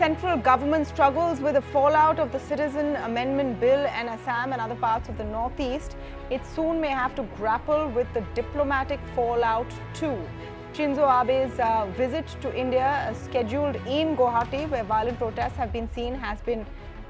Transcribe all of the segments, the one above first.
central government struggles with the fallout of the Citizenship Amendment Bill in Assam and other parts of the northeast, it soon may have to grapple with the diplomatic fallout too. Shinzo Abe's visit to India, scheduled in Guwahati, where violent protests have been seen, has been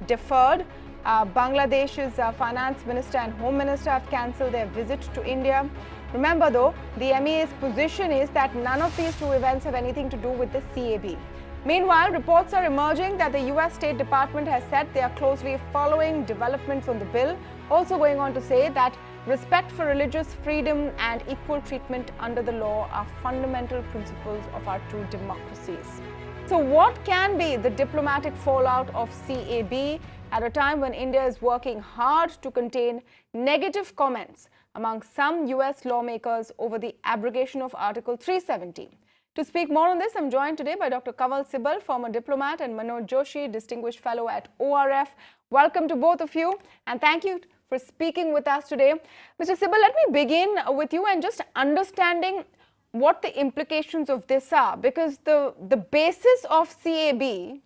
deferred. Bangladesh's finance minister and home minister have cancelled their visit to India. Remember though, the MEA's position is that none of these two events have anything to do with the CAB. Meanwhile, reports are emerging that the US State Department has said they are closely following developments on the bill, also going on to say that respect for religious freedom and equal treatment under the law are fundamental principles of our two democracies. So what can be the diplomatic fallout of CAB at a time when India is working hard to contain negative comments among some US lawmakers over the abrogation of Article 370? To speak more on this, I'm joined today by Dr. Kanwal Sibal, former diplomat, and Manoj Joshi, distinguished fellow at ORF. Welcome to both of you, and thank you for speaking with us today. Mr. Sibal, let me begin with you and just understanding what the implications of this are, because the basis of CAB,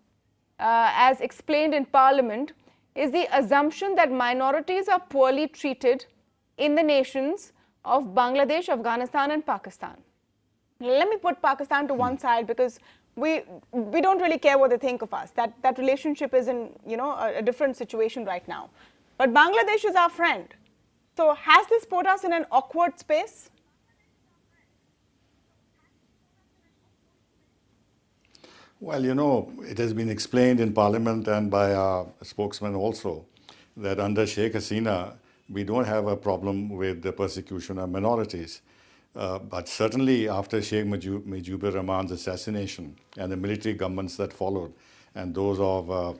as explained in Parliament, is the assumption that minorities are poorly treated in the nations of Bangladesh, Afghanistan, and Pakistan. Let me put Pakistan to one side because we don't really care what they think of us. That relationship is in a different situation right now. But Bangladesh is our friend. So has this put us in an awkward space? Well, it has been explained in Parliament and by our spokesman also that under Sheikh Hasina, we don't have a problem with the persecution of minorities. But certainly after Sheikh Mujibur Rahman's assassination and the military governments that followed and those of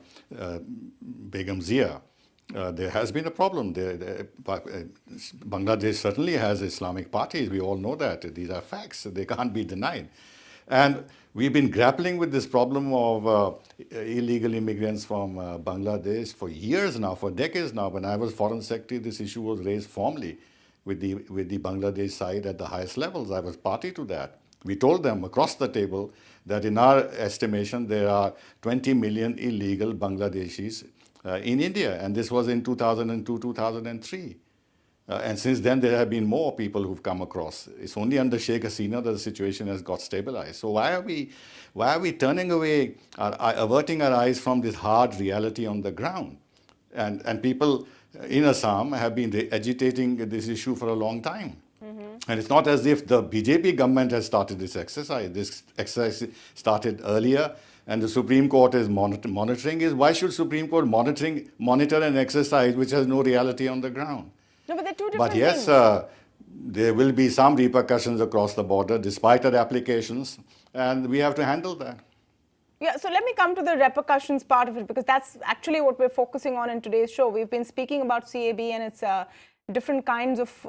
Begum Zia, there has been a problem. Bangladesh certainly has Islamic parties. We all know that. These are facts. They can't be denied. And we've been grappling with this problem of illegal immigrants from Bangladesh for years now, for decades now. When I was Foreign Secretary, this issue was raised formally with the Bangladesh side at the highest levels. I was party to that. We told them across the table that in our estimation, there are 20 million illegal Bangladeshis in India. And this was in 2002, 2003. And since then, there have been more people who've come across. It's only under Sheikh Hasina that the situation has got stabilized. So why are we turning away, averting our eyes from this hard reality on the ground? And people in Assam have been agitating this issue for a long time. And it's not as if the BJP government has started this exercise. This exercise started earlier, and the Supreme Court is monitoring it. Why should Supreme Court monitor an exercise which has no reality on the ground? No, but they're two different things. But yes, there will be some repercussions across the border despite our applications, and we have to handle that. Yeah, so let me come to the repercussions part of it, because that's actually what we're focusing on in today's show. We've been speaking about CAB and its different kinds of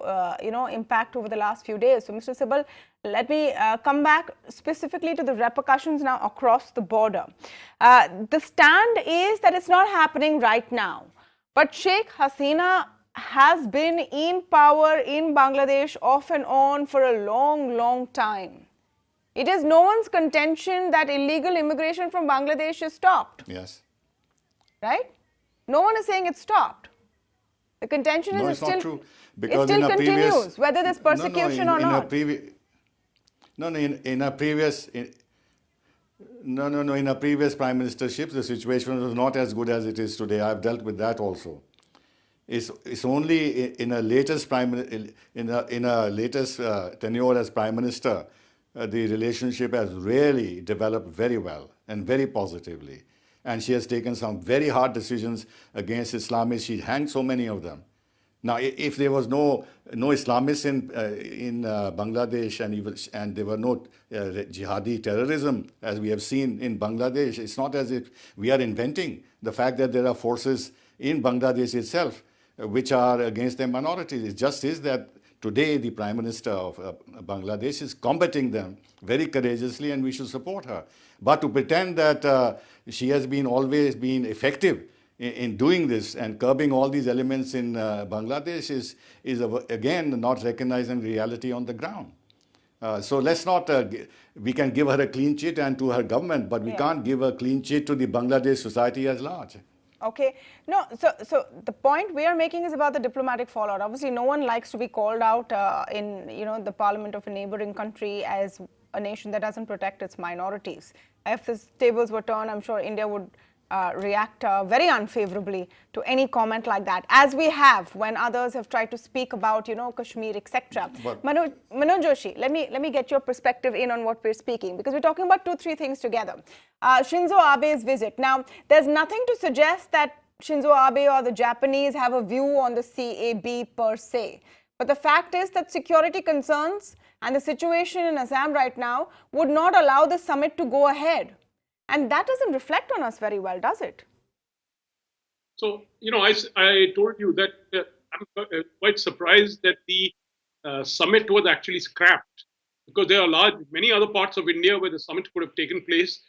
impact over the last few days. So Mr. Sibal, let me come back specifically to the repercussions now across the border. The stand is that it's not happening right now, but Sheikh Hasina has been in power in Bangladesh off and on for a long time. It is no one's contention that illegal immigration from Bangladesh is stopped. Yes. Right? No one is saying it's stopped. The contention is it's not true, because it still continues, whether there's persecution or not. In a previous prime ministership, the situation was not as good as it is today. I've dealt with that also. It's only in a latest tenure as prime minister, the relationship has really developed very well and very positively. And she has taken some very hard decisions against Islamists. She hanged so many of them. Now, if there was no Islamists in Bangladesh and there were no jihadi terrorism, as we have seen in Bangladesh, it's not as if we are inventing the fact that there are forces in Bangladesh itself which are against the minorities. It just is that today the Prime Minister of Bangladesh is combating them very courageously, and we should support her. But to pretend that she has always been effective in doing this and curbing all these elements in Bangladesh is again not recognizing reality on the ground. So let's not, we can give her a clean sheet and to her government, but we can't give a clean sheet to the Bangladesh society as large. Okay. No, so the point we are making is about the diplomatic fallout. Obviously, no one likes to be called out in, the parliament of a neighboring country as a nation that doesn't protect its minorities. If the tables were turned, I'm sure India would react very unfavorably to any comment like that, as we have when others have tried to speak about, Kashmir, etc. Manoj Joshi, let me get your perspective in on what we're speaking, because we're talking about 2-3 things together. Shinzo Abe's visit. Now, there's nothing to suggest that Shinzo Abe or the Japanese have a view on the CAB per se. But the fact is that security concerns and the situation in Assam right now would not allow the summit to go ahead. And that doesn't reflect on us very well, does it? So, I told you that I'm quite surprised that the summit was actually scrapped, because there are many other parts of India where the summit could have taken place.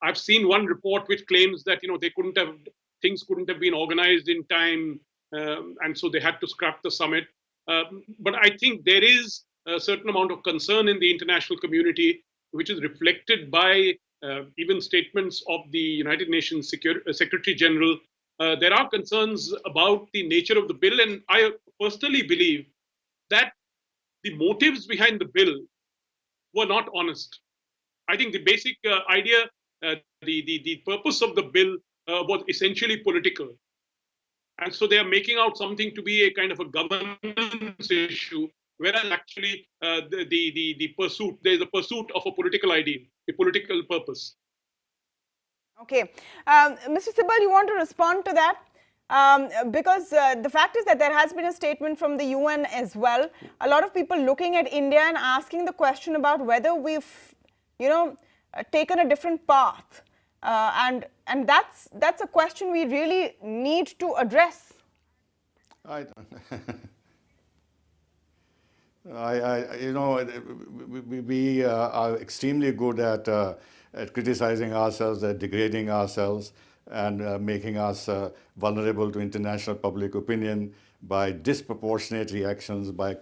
I've seen one report which claims that things couldn't have been organized in time, and so they had to scrap the summit. But I think there is a certain amount of concern in the international community, which is reflected by even statements of the United Nations Secretary General. There are concerns about the nature of the bill, and I personally believe that the motives behind the bill were not honest. I think the basic idea, the purpose of the bill was essentially political. And so they are making out something to be a kind of a governance issue, whereas actually the pursuit, there's a pursuit of a political ideal, a political purpose. Okay. Mr. Sibal, you want to respond to that? Because the fact is that there has been a statement from the UN as well. A lot of people looking at India and asking the question about whether we've, taken a different path. And that's a question we really need to address. We are extremely good at criticizing ourselves, at degrading ourselves, and making us vulnerable to international public opinion by disproportionate reactions, by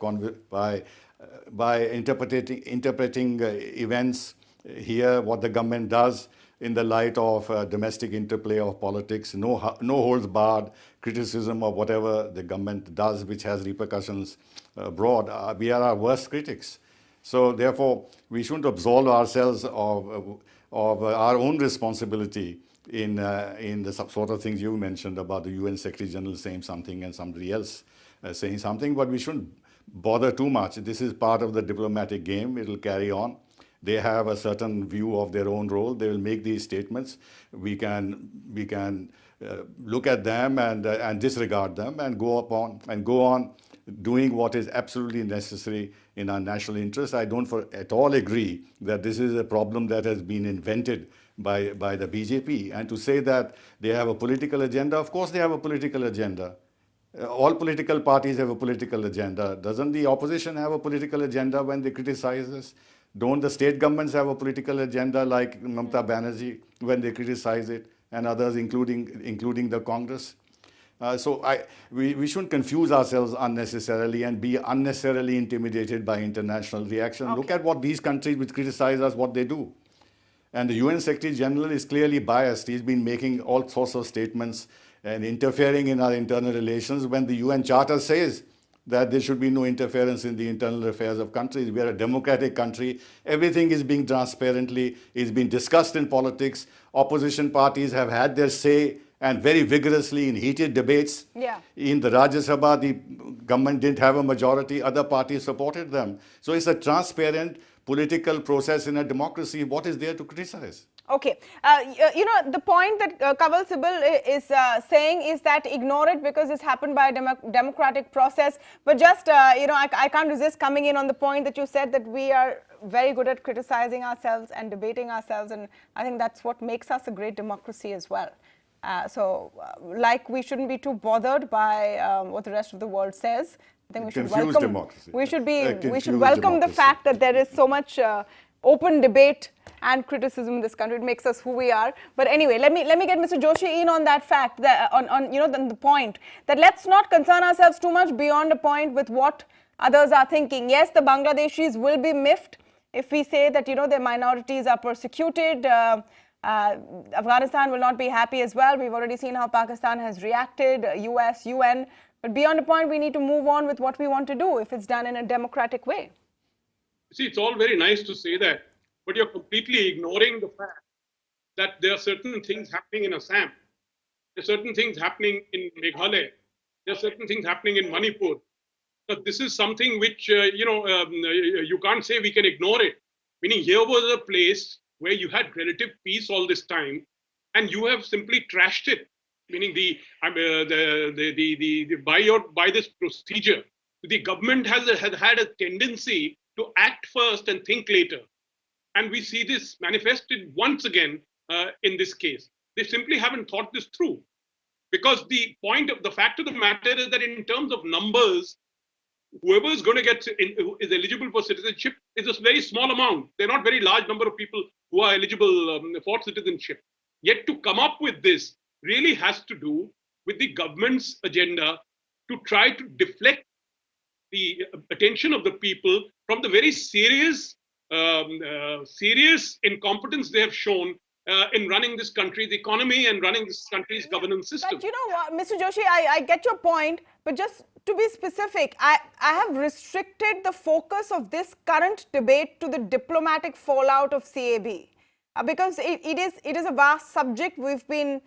interpreting events here, what the government does in the light of domestic interplay of politics, no holds barred criticism of whatever the government does, which has repercussions abroad. We are our worst critics. So therefore, we shouldn't absolve ourselves of our own responsibility in the sort of things you mentioned about the UN Secretary General saying something and somebody else saying something, but we shouldn't bother too much. This is part of the diplomatic game. It will carry on. They have a certain view of their own role. They will make these statements. We can look at them and disregard them and go on doing what is absolutely necessary in our national interest. I don't at all agree that this is a problem that has been invented by the BJP. And to say that they have a political agenda, of course they have a political agenda. All political parties have a political agenda. Doesn't the opposition have a political agenda when they criticize us? Don't the state governments have a political agenda like Mamata Banerjee when they criticize it, and others, including the Congress? So we shouldn't confuse ourselves unnecessarily and be unnecessarily intimidated by international reaction. Okay. Look at what these countries which criticize us, what they do. And the UN Secretary General is clearly biased. He's been making all sorts of statements and interfering in our internal relations when the UN Charter says that there should be no interference in the internal affairs of countries. We are a democratic country. Everything is being discussed in politics. Opposition parties have had their say, and very vigorously in heated debates. Yeah. In the Rajya Sabha, the government didn't have a majority. Other parties supported them. So it's a transparent political process in a democracy. What is there to criticize? Okay. The point that Kanwal Sibal is saying is that ignore it because it's happened by a democratic process. But just, I can't resist coming in on the point that you said that we are very good at criticizing ourselves and debating ourselves. And I think that's what makes us a great democracy as well. We shouldn't be too bothered by what the rest of the world says. I think we should welcome democracy. We should welcome the fact that there is so much open debate and criticism in this country. It makes us who we are. But anyway, let me get Mr. Joshi in on that fact, that on the point that let's not concern ourselves too much beyond a point with what Others are thinking, yes, the Bangladeshis will be miffed if we say that, their minorities are persecuted. Afghanistan will not be happy as well. We've already seen how Pakistan has reacted, US, UN. But beyond a point, we need to move on with what we want to do if it's done in a democratic way. See, it's all very nice to say that, but you're completely ignoring the fact that there are certain things happening in Assam. There are certain things happening in Meghalaya. There are certain things happening in Manipur. But this is something which, you can't say we can ignore it. Meaning here was a place where you had relative peace all this time, and you have simply trashed it. Meaning by this procedure, the government has had a tendency to act first and think later. And we see this manifested once again in this case. They simply haven't thought this through. Because the fact of the matter is that in terms of numbers, whoever is going to is eligible for citizenship is a very small amount. They're not very large number of people who are eligible for citizenship. Yet to come up with this really has to do with the government's agenda to try to deflect the attention of the people from the very serious incompetence they have shown in running this country's economy and running this country's governance system. But you know what, Mr. Joshi, I get your point, but just to be specific, I have restricted the focus of this current debate to the diplomatic fallout of CAB because it is a vast subject. We've been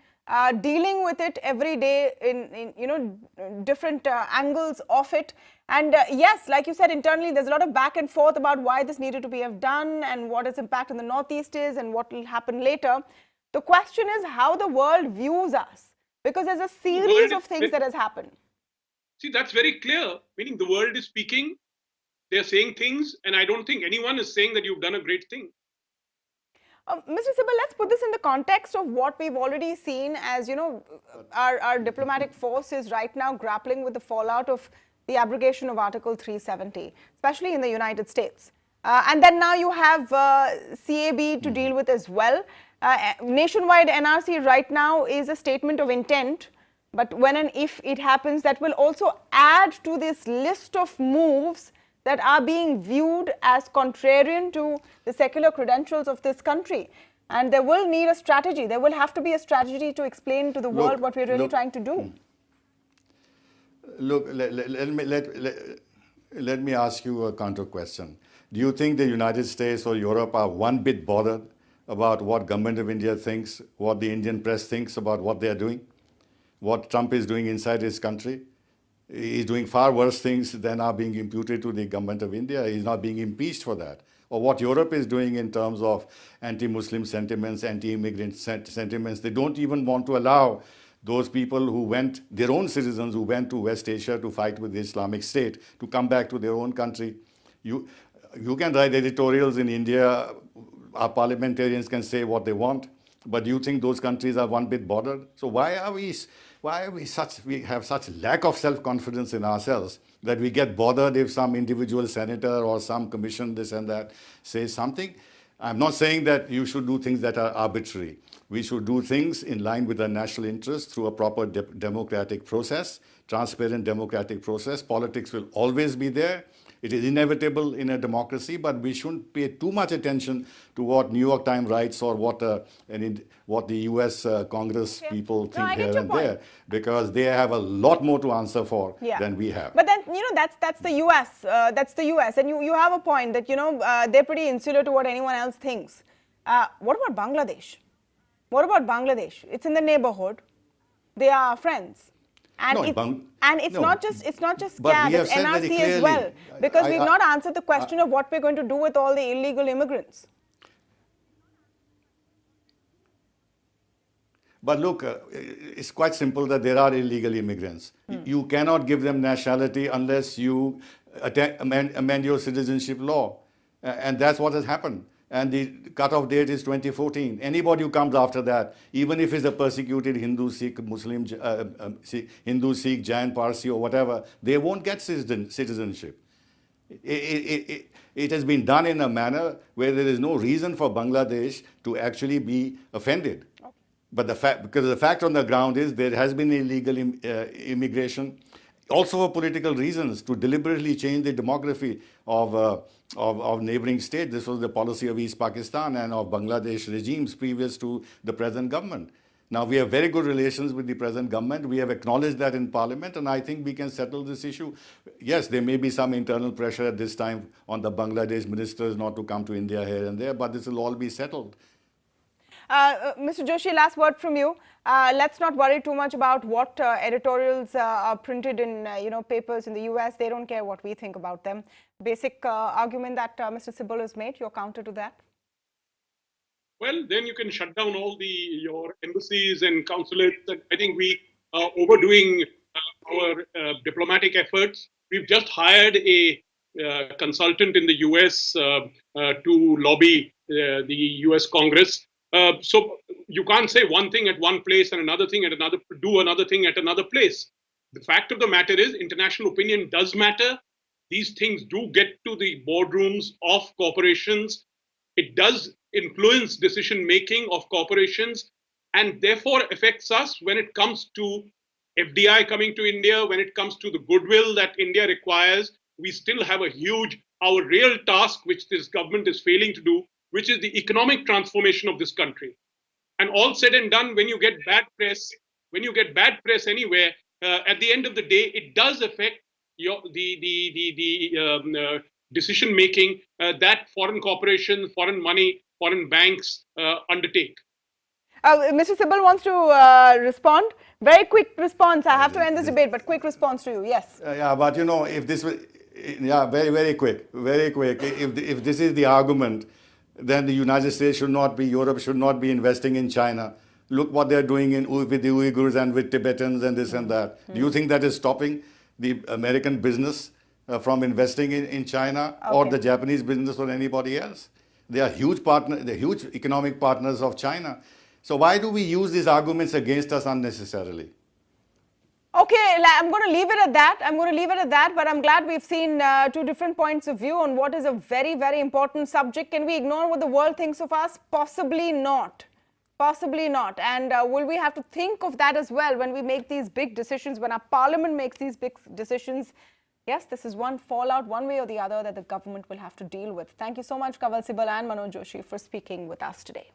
dealing with it every day in different angles of it. And yes, like you said, internally, there's a lot of back and forth about why this needed to be done and what its impact in the Northeast is and what will happen later. The question is how the world views us, because there's a series of things that has happened. See, that's very clear, meaning the world is speaking, they're saying things, and I don't think anyone is saying that you've done a great thing. Mr. Sibal, let's put this in the context of what we've already seen as, our diplomatic force is right now grappling with the fallout of the abrogation of Article 370, especially in the United States. And then now you have CAB to deal with as well. Nationwide NRC right now is a statement of intent, but when and if it happens, that will also add to this list of moves that are being viewed as contrarian to the secular credentials of this country. And there will need a strategy. There will have to be a strategy to explain to the world what we're really trying to do. Look, let me ask you a counter question. Do you think the United States or Europe are one bit bothered about what government of India thinks, what the Indian press thinks about what they are doing, what Trump is doing inside his country? He's doing far worse things than are being imputed to the government of India. He's not being impeached for that. Or what Europe is doing in terms of anti-Muslim sentiments, anti-immigrant sentiments. They don't even want to allow those people who went, their own citizens who went to West Asia to fight with the Islamic State, to come back to their own country. You can write editorials in India, our parliamentarians can say what they want, but do you think those countries are one bit bothered? So we have such lack of self-confidence in ourselves that we get bothered if some individual senator or some commission, this and that, says something? I'm not saying that you should do things that are arbitrary. We should do things in line with our national interest through a proper democratic process, transparent democratic process. Politics will always be there. It is inevitable in a democracy, but we shouldn't pay too much attention to what New York Times writes or what the US Congress people think here and there, because they have a lot more to answer for than we have. But then, that's the US. That's the US. And you have a point that, they're pretty insular to what anyone else thinks. What about Bangladesh? What about Bangladesh? It's in the neighborhood. They are our friends. And it's not just CAB, it's NRC as well. Because we've not answered the question of what we're going to do with all the illegal immigrants. But look, it's quite simple that there are illegal immigrants. You cannot give them nationality unless you amend your citizenship law. And that's what has happened. And the cutoff date is 2014. Anybody who comes after that, even if it's a persecuted Hindu, Sikh, Muslim, Hindu, Sikh, Jain, Parsi, or whatever, they won't get citizenship. It has been done in a manner where there is no reason for Bangladesh to actually be offended. But because the fact on the ground is there has been illegal immigration. also for political reasons, to deliberately change the demography of neighboring states. This was the policy of East Pakistan and of Bangladesh regimes previous to the present government. Now, we have very good relations with the present government. We have acknowledged that in Parliament, and I think we can settle this issue. Yes, there may be some internal pressure at this time on the Bangladesh ministers not to come to India here and there, but this will all be settled. Mr. Joshi, last word from you. Let's not worry too much about what editorials are printed in papers in the US. They don't care what we think about them. Basic argument that Mr. Sibal has made, your counter to that? Well, then you can shut down all your embassies and consulates. And I think we are overdoing our diplomatic efforts. We've just hired a consultant in the US to lobby the US Congress. So you can't say one thing at one place and another thing at another, do another thing at another place. The fact of the matter is, international opinion does matter. These things do get to the boardrooms of corporations. It does influence decision making of corporations, and therefore affects us when it comes to FDI coming to India, when it comes to the goodwill that India requires. We still have our real task, which this government is failing to do, which is the economic transformation of this country. And all said and done, when you get bad press anywhere, at the end of the day, it does affect the decision making that foreign corporations, foreign money, foreign banks undertake. Mr. Sibal wants to respond. Very quick response. I have to end this debate, but quick response to you. Yes. Yeah, but if this was, very quick. If this is the argument, then the United States should not be, Europe should not be investing in China. Look what they're doing with the Uyghurs and with Tibetans and this and that. Do you think that is stopping the American business from investing in China or the Japanese business or anybody else? They are huge economic partners of China. So why do we use these arguments against us unnecessarily? Okay, I'm going to leave it at that. But I'm glad we've seen two different points of view on what is a very, very important subject. Can we ignore what the world thinks of us? Possibly not. Possibly not. And will we have to think of that as well when we make these big decisions, when our parliament makes these big decisions? Yes, this is one fallout, one way or the other, that the government will have to deal with. Thank you so much, Kanwal Sibal and Manoj Joshi, for speaking with us today.